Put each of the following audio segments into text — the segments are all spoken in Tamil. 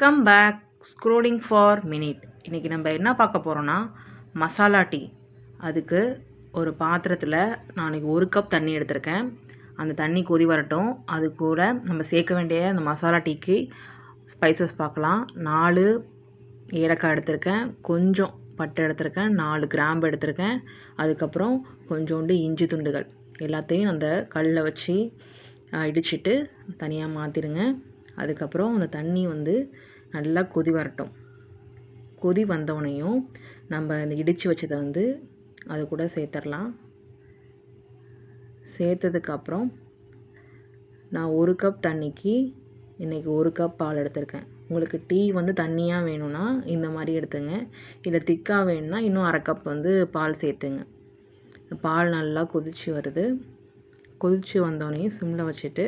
Welcome back scrolling for minute. இன்றைக்கி நம்ம என்ன பார்க்க போகிறோன்னா மசாலா டீ. அதுக்கு ஒரு பாத்திரத்தில் நான் இன்றைக்கி 1 கப் தண்ணி எடுத்திருக்கேன். அந்த தண்ணி கொதி வரட்டும். அது கூட நம்ம சேர்க்க வேண்டிய அந்த மசாலா டீக்கு ஸ்பைசஸ் பார்க்கலாம். 4 ஏலக்காய் எடுத்திருக்கேன், கொஞ்சம் பட்டை எடுத்திருக்கேன், 4 கிராம்பு எடுத்திருக்கேன், அதுக்கப்புறம் கொஞ்சோண்டு இஞ்சி துண்டுகள் எல்லாத்தையும் அந்த கல்லில் வச்சு இடிச்சிட்டு தனியாக மாற்றிடுங்க. அதுக்கப்புறம் அந்த தண்ணி நல்லா கொதி வரட்டும். கொதி வந்தவுடனேயும் நம்ம இந்த இடித்து வச்சதை அது கூட சேர்த்துடலாம். சேர்த்ததுக்கப்புறம் நான் 1 கப் தண்ணிக்கு இன்றைக்கி 1 கப் பால் எடுத்திருக்கேன். உங்களுக்கு டீ தண்ணியாக வேணும்னா இந்த மாதிரி எடுத்துங்க. இல்லை திக்காக வேணும்னா இன்னும் 1/2 கப் பால் சேர்த்துங்க. பால் நல்லா கொதித்து வருது. கொதித்து வந்தோடனே சிம்மில் வச்சுட்டு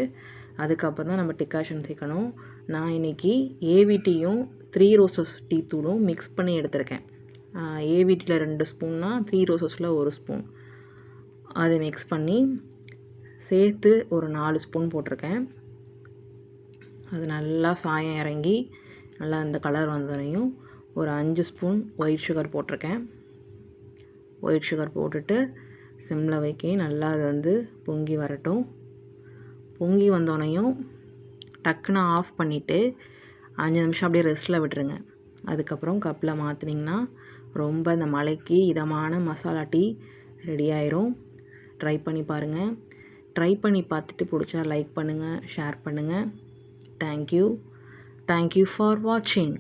அதுக்கப்புறம் தான் நம்ம டிகாஷன் சேர்க்கணும். நான் இன்றைக்கி ஏவிடியும் 3 ரோசஸ் டீ தூளும் மிக்ஸ் பண்ணி எடுத்திருக்கேன். ஏவிடியில் 2 ஸ்பூன்னா 3 ரோசஸில் 1 ஸ்பூன் அதை மிக்ஸ் பண்ணி சேர்த்து ஒரு 4 ஸ்பூன் போட்டிருக்கேன். அது நல்லா சாயம் இறங்கி நல்லா இந்த கலர் வந்தோடனையும் ஒரு 5 ஸ்பூன் ஒயிட் சுகர் போட்டிருக்கேன். ஒயிட் சுகர் போட்டுட்டு சிம்மில் வைக்க நல்லா அது பொங்கி வரட்டும். பொங்கி வந்தோடனையும் டக்குன்னு ஆஃப் பண்ணிவிட்டு 5 நிமிஷம் அப்படியே ரெஸ்ட்டில் விட்டுருங்க. அதுக்கப்புறம் கப்பில் மாற்றினீங்கன்னா ரொம்ப இந்த மழைக்கு இதமான மசாலா டீ ரெடி ஆயிரும். ட்ரை பண்ணி பாருங்கள். ட்ரை பண்ணி பார்த்துட்டு பிடிச்சா லைக் பண்ணுங்கள், ஷேர் பண்ணுங்கள். தேங்க்யூ ஃபார் வாட்சிங்.